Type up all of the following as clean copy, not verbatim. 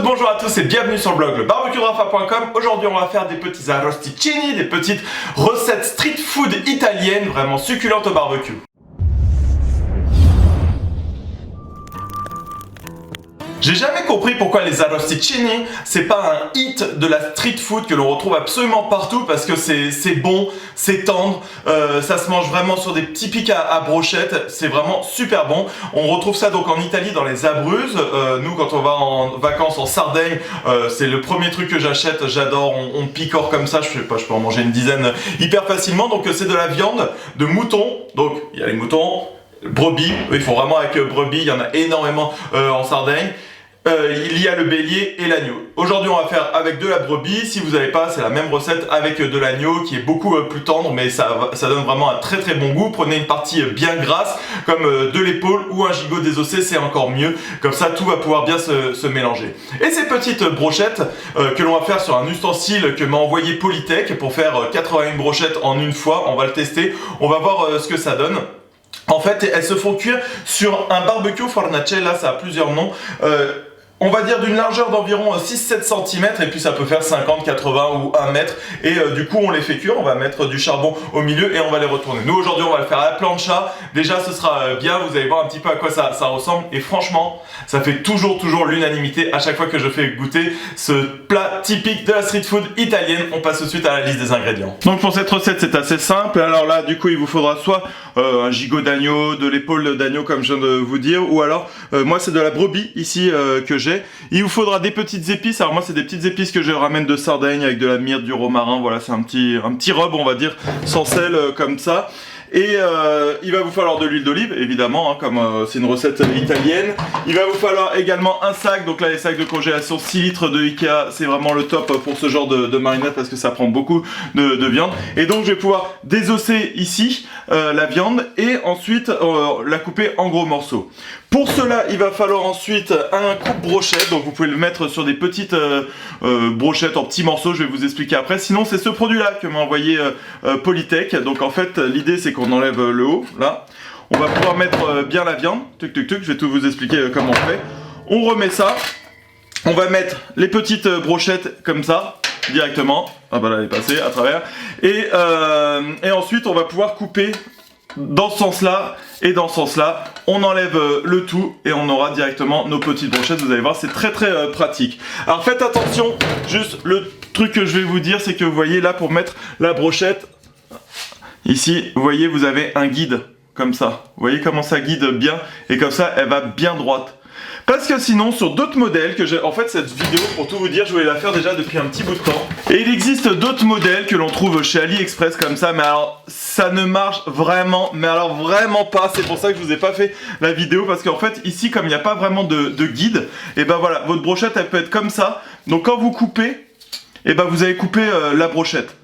bonjour à tous et bienvenue sur le blog lebarbecuerafa.com. Aujourd'hui on va faire des petits arrosticini, des petites recettes street food italiennes vraiment succulentes au barbecue. J'ai jamais compris pourquoi les arrosticini, c'est pas un hit de la street food que l'on retrouve absolument partout parce que c'est bon, c'est tendre, ça se mange vraiment sur des petits pics à brochette, c'est vraiment super bon. On retrouve ça donc en Italie dans les Abruzzes. Nous quand on va en vacances en Sardaigne, c'est le premier truc que j'achète, j'adore, on picore comme ça, je sais pas, je peux en manger une dizaine hyper facilement. Donc c'est de la viande de mouton, donc il y a les moutons, brebis, ils font vraiment avec brebis, il y en a énormément en Sardaigne. Il y a le bélier et l'agneau. Aujourd'hui on va faire avec de la brebis, si vous n'avez pas c'est la même recette avec de l'agneau qui est beaucoup plus tendre mais ça donne vraiment un très bon goût. Prenez une partie bien grasse comme de l'épaule ou un gigot désossé, c'est encore mieux, comme ça tout va pouvoir bien se mélanger. Et ces petites brochettes que l'on va faire sur un ustensile que m'a envoyé Polytech pour faire 81 brochettes en une fois, on va le tester, on va voir ce que ça donne. En fait, elles se font cuire sur un barbecue fornacella, ça a plusieurs noms. On va dire d'une largeur d'environ 6-7 cm et puis ça peut faire 50, 80 ou 1 mètre et du coup on les fait cuire, on va mettre du charbon au milieu et on va les retourner. Nous aujourd'hui on va le faire à la plancha, déjà ce sera bien, vous allez voir un petit peu à quoi ça ressemble et franchement ça fait toujours l'unanimité à chaque fois que je fais goûter ce plat typique de la street food italienne. On passe tout de suite à la liste des ingrédients. Donc pour cette recette c'est assez simple, alors là du coup il vous faudra soit un gigot d'agneau, de l'épaule d'agneau comme je viens de vous dire, ou alors moi c'est de la brebis ici que j'ai. Il vous faudra des petites épices, alors moi c'est des petites épices que je ramène de Sardaigne avec de la myrrhe, du romarin, voilà c'est un petit rub on va dire, sans sel comme ça. Et il va vous falloir de l'huile d'olive évidemment, hein, comme c'est une recette italienne. Il va vous falloir également un sac, donc là les sacs de congélation 6 litres de Ikea, c'est vraiment le top pour ce genre de marinade parce que ça prend beaucoup de viande. Et donc je vais pouvoir désosser ici la viande et ensuite la couper en gros morceaux. Pour cela, il va falloir ensuite un coupe-brochette, donc vous pouvez le mettre sur des petites brochettes en petits morceaux, je vais vous expliquer après. Sinon, c'est ce produit-là que m'a envoyé Polytech. Donc en fait, l'idée c'est qu'on enlève le haut, là. On va pouvoir mettre bien la viande, je vais tout vous expliquer comment on fait. On remet ça, on va mettre les petites brochettes comme ça, directement. Ah bah là, elle est passée à travers. Et ensuite, on va pouvoir couper dans ce sens-là et dans ce sens-là, on enlève le tout et on aura directement nos petites brochettes. Vous allez voir, c'est très pratique. Alors faites attention, juste le truc que je vais vous dire, c'est que vous voyez là pour mettre la brochette, ici, vous voyez, vous avez un guide comme ça. Vous voyez comment ça guide bien et comme ça, elle va bien droite. Parce que sinon, sur d'autres modèles que j'ai... En fait, cette vidéo, pour tout vous dire, je voulais la faire déjà depuis un petit bout de temps. Et il existe d'autres modèles que l'on trouve chez AliExpress comme ça. Mais alors, ça ne marche vraiment, mais alors vraiment pas. C'est pour ça que je vous ai pas fait la vidéo. Parce qu'en fait, ici, comme il n'y a pas vraiment de guide, et ben voilà, votre brochette, elle peut être comme ça. Donc quand vous coupez, et ben vous allez couper la brochette.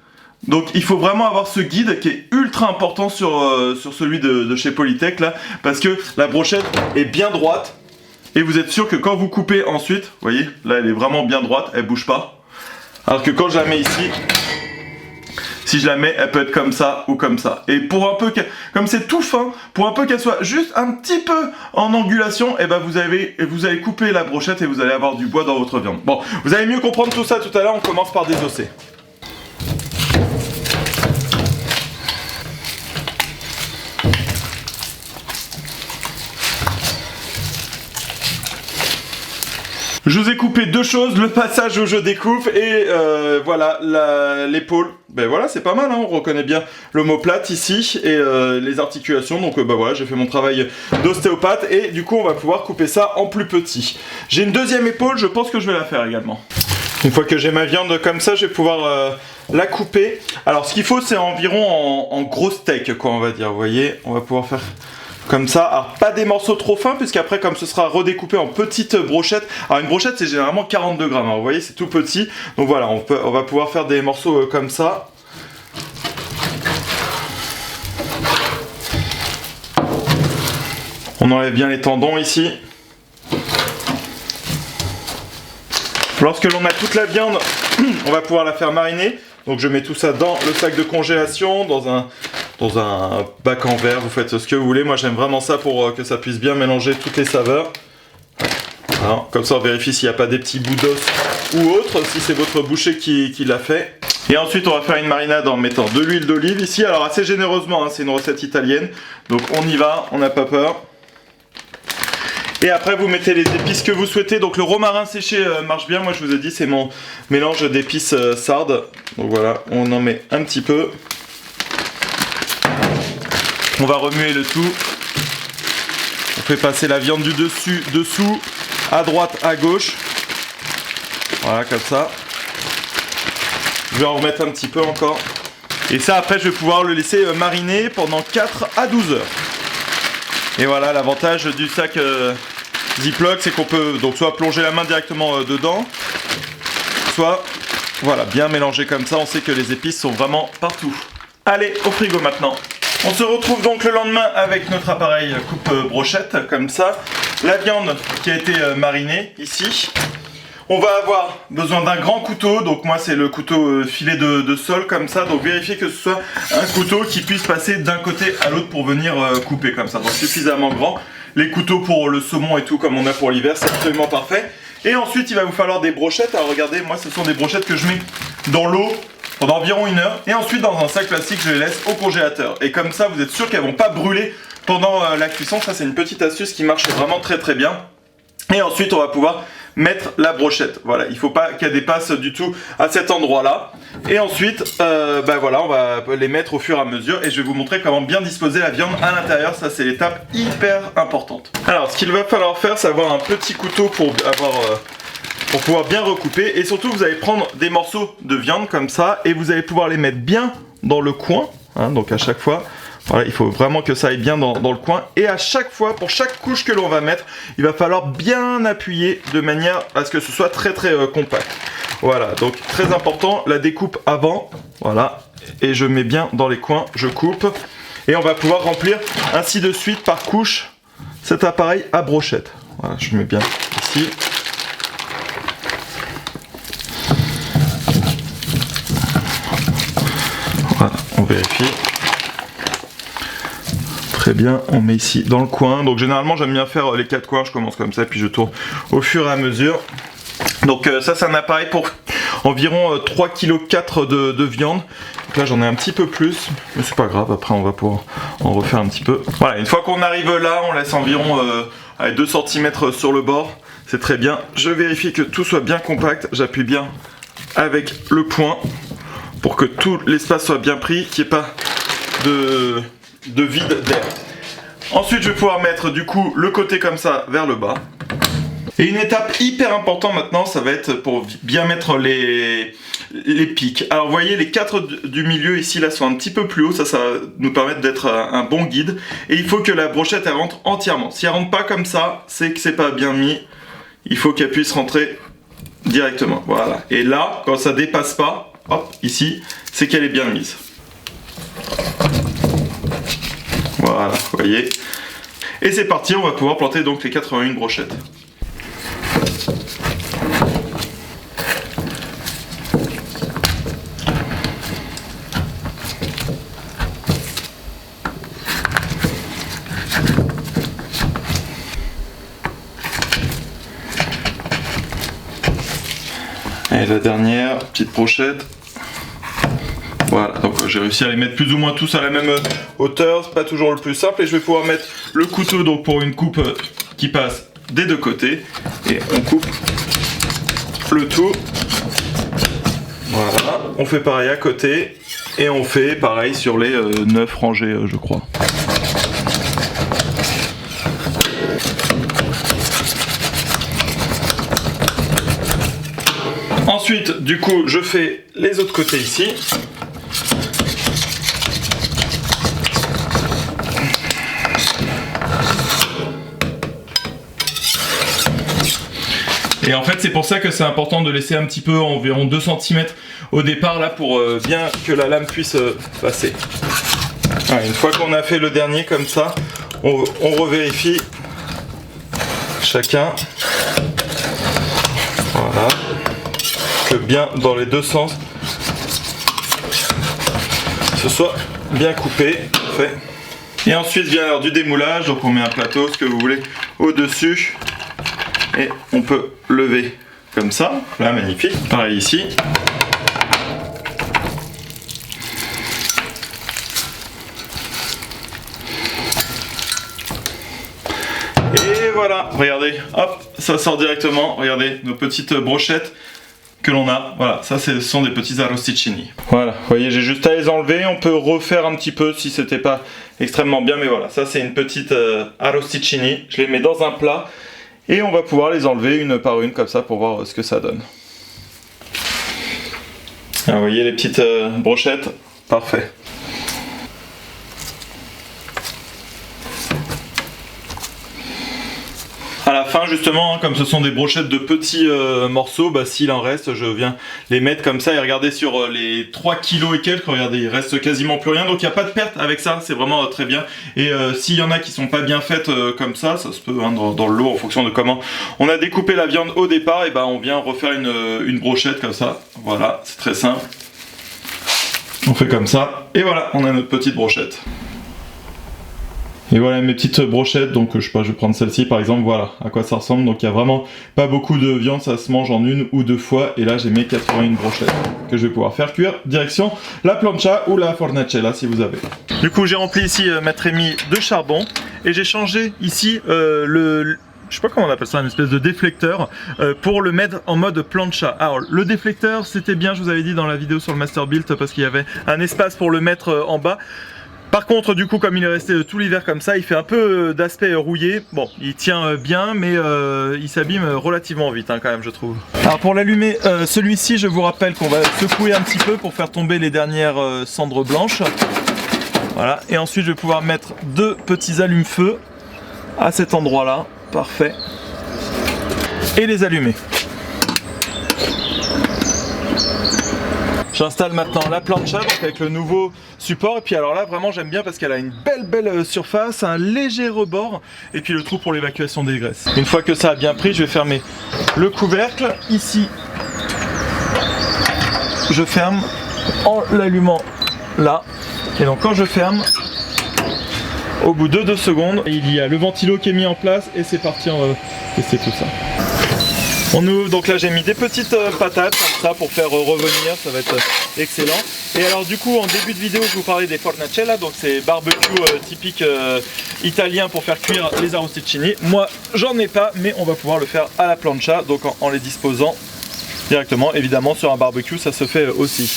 Donc il faut vraiment avoir ce guide qui est ultra important sur celui de chez Polytech là. Parce que la brochette est bien droite. Et vous êtes sûr que quand vous coupez ensuite, vous voyez, là elle est vraiment bien droite, elle bouge pas. Alors que quand je la mets ici, si je la mets, elle peut être comme ça ou comme ça. Et pour un peu, comme c'est tout fin, pour un peu qu'elle soit juste un petit peu en angulation, et ben vous allez couper la brochette et vous allez avoir du bois dans votre viande. Bon, vous allez mieux comprendre tout ça tout à l'heure, on commence par désosser. Je vous ai coupé deux choses, le passage où je découpe et voilà l'épaule. Ben voilà, c'est pas mal, hein, on reconnaît bien l'omoplate ici et les articulations. Donc ben voilà, j'ai fait mon travail d'ostéopathe et du coup on va pouvoir couper ça en plus petit. J'ai une deuxième épaule, je pense que je vais la faire également. Une fois que j'ai ma viande comme ça, je vais pouvoir la couper. Alors ce qu'il faut c'est environ en gros steak quoi on va dire, vous voyez, on va pouvoir faire... Comme ça, alors pas des morceaux trop fins puisqu'après comme ce sera redécoupé en petites brochettes. Alors une brochette c'est généralement 42 grammes, alors, vous voyez c'est tout petit. Donc voilà, on va pouvoir faire des morceaux comme ça. On enlève bien les tendons ici. Lorsque l'on a toute la viande, on va pouvoir la faire mariner. Donc je mets tout ça dans le sac de congélation, dans un bac en verre, vous faites ce que vous voulez. Moi j'aime vraiment ça pour que ça puisse bien mélanger toutes les saveurs. Alors, comme ça on vérifie s'il n'y a pas des petits bouts d'os ou autre, si c'est votre boucher qui l'a fait. Et ensuite on va faire une marinade en mettant de l'huile d'olive ici, alors assez généreusement, hein, c'est une recette italienne, donc on y va, on n'a pas peur. Et après vous mettez les épices que vous souhaitez, donc le romarin séché marche bien, moi je vous ai dit c'est mon mélange d'épices sardes, donc voilà, on en met un petit peu. On va remuer le tout, on fait passer la viande du dessus, dessous, à droite, à gauche, voilà comme ça. Je vais en remettre un petit peu encore. Et ça, après, je vais pouvoir le laisser mariner pendant 4 à 12 heures. Et voilà, l'avantage du sac Ziploc, c'est qu'on peut donc soit plonger la main directement dedans, soit voilà, bien mélanger comme ça. On sait que les épices sont vraiment partout. Allez, au frigo maintenant. On se retrouve donc le lendemain avec notre appareil coupe brochette, comme ça. La viande qui a été marinée ici. On va avoir besoin d'un grand couteau, donc moi c'est le couteau filet de sol comme ça, donc vérifiez que ce soit un couteau qui puisse passer d'un côté à l'autre pour venir couper comme ça, donc suffisamment grand. Les couteaux pour le saumon et tout comme on a pour l'hiver, c'est absolument parfait. Et ensuite il va vous falloir des brochettes, alors regardez, moi ce sont des brochettes que je mets dans l'eau pendant environ 1 heure, et ensuite dans un sac plastique je les laisse au congélateur. Et comme ça vous êtes sûr qu'elles vont pas brûler pendant la cuisson, ça c'est une petite astuce qui marche vraiment très très bien. Et ensuite on va pouvoir mettre la brochette, voilà, il faut pas qu'elle dépasse du tout à cet endroit là. Et ensuite voilà, on va les mettre au fur et à mesure et je vais vous montrer comment bien disposer la viande à l'intérieur. Ça c'est l'étape hyper importante. Alors ce qu'il va falloir faire, c'est avoir un petit couteau pour pouvoir bien recouper, et surtout vous allez prendre des morceaux de viande comme ça et vous allez pouvoir les mettre bien dans le coin, hein, donc à chaque fois. Voilà, il faut vraiment que ça aille bien dans le coin, et à chaque fois, pour chaque couche que l'on va mettre, il va falloir bien appuyer de manière à ce que ce soit très très compact. Voilà, donc très important, la découpe avant, voilà, et je mets bien dans les coins, je coupe, et on va pouvoir remplir ainsi de suite par couche cet appareil à brochette. Voilà, je mets bien ici. Voilà, on vérifie. Très bien, on met ici dans le coin. Donc généralement j'aime bien faire les 4 coins, je commence comme ça puis je tourne au fur et à mesure. Donc ça c'est un appareil pour environ 3,4 kg de viande. Donc là j'en ai un petit peu plus, mais c'est pas grave, après on va pouvoir en refaire un petit peu. Voilà, une fois qu'on arrive là, on laisse environ 2 cm sur le bord. C'est très bien, je vérifie que tout soit bien compact, j'appuie bien avec le poing pour que tout l'espace soit bien pris, qu'il n'y ait pas de vide d'air. Ensuite je vais pouvoir mettre du coup le côté comme ça vers le bas. Et une étape hyper importante maintenant, ça va être pour bien mettre les pics. Alors vous voyez, les 4 du milieu ici là sont un petit peu plus hauts, ça va nous permettre d'être un bon guide. Et il faut que la brochette elle rentre entièrement. Si elle rentre pas comme ça, c'est que c'est pas bien mis. Il faut qu'elle puisse rentrer directement. Voilà. Et là, quand ça dépasse pas, hop, ici, c'est qu'elle est bien mise. Voilà, vous voyez. Et c'est parti, on va pouvoir planter donc les 81 brochettes. Et la dernière petite brochette. Voilà, donc j'ai réussi à les mettre plus ou moins tous à la même hauteur, c'est pas toujours le plus simple, et je vais pouvoir mettre le couteau donc pour une coupe qui passe des deux côtés, et on coupe le tout. Voilà, on fait pareil à côté, et on fait pareil sur les 9 rangées je crois. Ensuite, du coup, je fais les autres côtés ici. Et en fait c'est pour ça que c'est important de laisser un petit peu environ 2 cm au départ là pour bien que la lame puisse passer. Voilà, une fois qu'on a fait le dernier comme ça, on revérifie chacun. Voilà. Que bien dans les deux sens ce soit bien coupé. Fait. Et ensuite vient l'heure du démoulage, donc on met un plateau, ce que vous voulez, au dessus. Et on peut lever comme ça, là magnifique, pareil ici. Et voilà, regardez, hop, ça sort directement, regardez nos petites brochettes que l'on a, voilà, ça ce sont des petits arrosticini. Voilà, vous voyez, j'ai juste à les enlever, on peut refaire un petit peu si c'était pas extrêmement bien, mais voilà, ça c'est une petite arrosticini, je les mets dans un plat et on va pouvoir les enlever une par une comme ça pour voir ce que ça donne. Alors, vous voyez les petites brochettes, parfait. À la fin justement, comme ce sont des brochettes de petits morceaux, bah, s'il en reste, je viens les mettre comme ça et regardez sur les 3 kilos et quelques, regardez, il reste quasiment plus rien, donc il n'y a pas de perte avec ça, c'est vraiment très bien. Et s'il y en a qui sont pas bien faites comme ça se peut hein, dans le lot en fonction de comment on a découpé la viande au départ, et bah on vient refaire une brochette comme ça, voilà, c'est très simple. On fait comme ça, et voilà, on a notre petite brochette. Et voilà mes petites brochettes, donc je sais pas, je vais prendre celle-ci par exemple, voilà à quoi ça ressemble. Donc il y a vraiment pas beaucoup de viande, ça se mange en une ou deux fois. Et là j'ai mes 81 brochettes que je vais pouvoir faire cuire direction la plancha ou la fornacella si vous avez. Du coup j'ai rempli ici ma trémie de charbon et j'ai changé ici je sais pas comment on appelle ça, une espèce de déflecteur pour le mettre en mode plancha. Alors le déflecteur c'était bien, je vous avais dit dans la vidéo sur le Master Build, parce qu'il y avait un espace pour le mettre en bas. Par contre, du coup, comme il est resté tout l'hiver comme ça, il fait un peu d'aspect rouillé. Bon, il tient bien, mais il s'abîme relativement vite hein, quand même, je trouve. Alors pour l'allumer, celui-ci, je vous rappelle qu'on va secouer un petit peu pour faire tomber les dernières cendres blanches. Voilà, et ensuite je vais pouvoir mettre deux petits allume-feu à cet endroit-là, parfait, et les allumer. J'installe maintenant la plancha donc avec le nouveau support, et puis alors là vraiment j'aime bien parce qu'elle a une belle surface, un léger rebord et puis le trou pour l'évacuation des graisses. Une fois que ça a bien pris, je vais fermer le couvercle. Ici je ferme en l'allumant là, et donc quand je ferme, au bout de 2 secondes, il y a le ventilo qui est mis en place et c'est parti, on va tester tout ça. On ouvre, donc là j'ai mis des petites patates comme ça pour faire revenir, ça va être excellent. Et alors du coup en début de vidéo je vous parlais des fornacella, donc c'est barbecue typique italien pour faire cuire les arrosticini. Moi j'en ai pas, mais on va pouvoir le faire à la plancha, donc en les disposant directement. Évidemment sur un barbecue ça se fait aussi.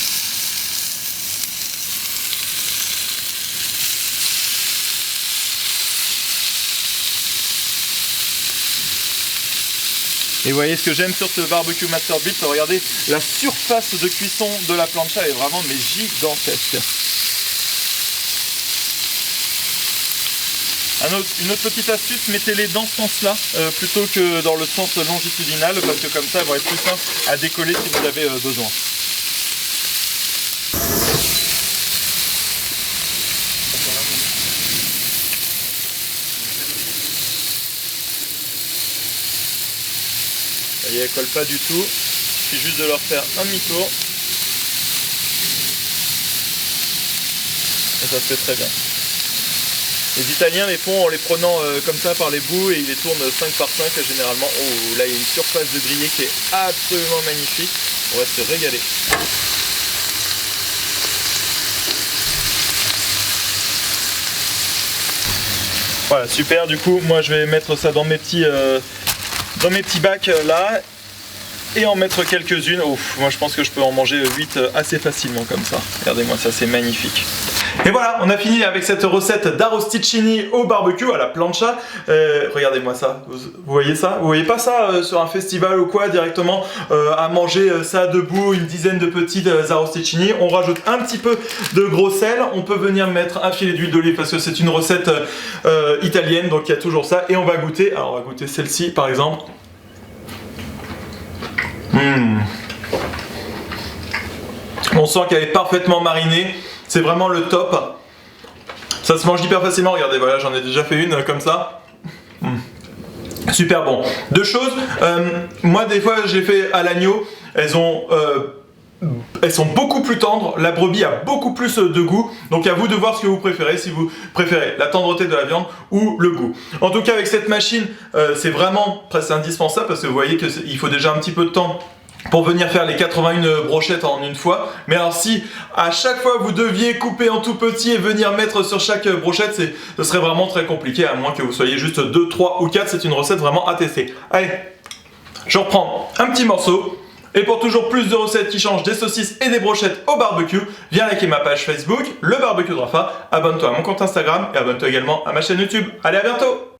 Et vous voyez ce que j'aime sur ce barbecue Master Build, regardez la surface de cuisson de la plancha est vraiment mais gigantesque. Une autre petite astuce, mettez-les dans ce sens-là plutôt que dans le sens longitudinal, parce que comme ça, elles vont être plus simples à décoller si vous avez besoin. Vous voyez, elles collent pas du tout, il suffit juste de leur faire un demi-tour. Et ça se fait très bien. Les Italiens les font en les prenant comme ça par les bouts et ils les tournent 5 par 5 généralement. Oh, là il y a une surface de grillé qui est absolument magnifique. On va se régaler. Voilà, super, du coup moi je vais mettre ça dans mes petits bacs là et en mettre quelques-unes. Moi je pense que je peux en manger 8 assez facilement comme ça. Regardez-moi ça, c'est magnifique. Et voilà, on a fini avec cette recette d'arrosticini au barbecue à la plancha. Regardez-moi ça, vous voyez ça? Vous voyez pas ça sur un festival ou quoi directement à manger ça debout, une dizaine de petites arrosticini. On rajoute un petit peu de gros sel. On peut venir mettre un filet d'huile d'olive parce que c'est une recette italienne, donc il y a toujours ça. Et on va goûter, alors on va goûter celle-ci par exemple. On sent qu'elle est parfaitement marinée. C'est vraiment le top. Ça se mange hyper facilement. Regardez, voilà, j'en ai déjà fait une comme ça. Super bon. Deux choses. Moi, des fois, j'ai fait à l'agneau. Elles ont elles sont beaucoup plus tendres, la brebis a beaucoup plus de goût, donc à vous de voir ce que vous préférez, si vous préférez la tendreté de la viande ou le goût. En tout cas avec cette machine, c'est vraiment presque indispensable parce que vous voyez qu'il faut déjà un petit peu de temps pour venir faire les 81 brochettes en une fois. Mais alors si à chaque fois vous deviez couper en tout petit et venir mettre sur chaque brochette, ce serait vraiment très compliqué, à moins que vous soyez juste 2, 3 ou 4, c'est une recette vraiment à tester. Allez, je reprends un petit morceau. Et pour toujours plus de recettes qui changent des saucisses et des brochettes au barbecue, viens liker ma page Facebook, le barbecue de Rafa, abonne-toi à mon compte Instagram et abonne-toi également à ma chaîne YouTube. Allez, à bientôt!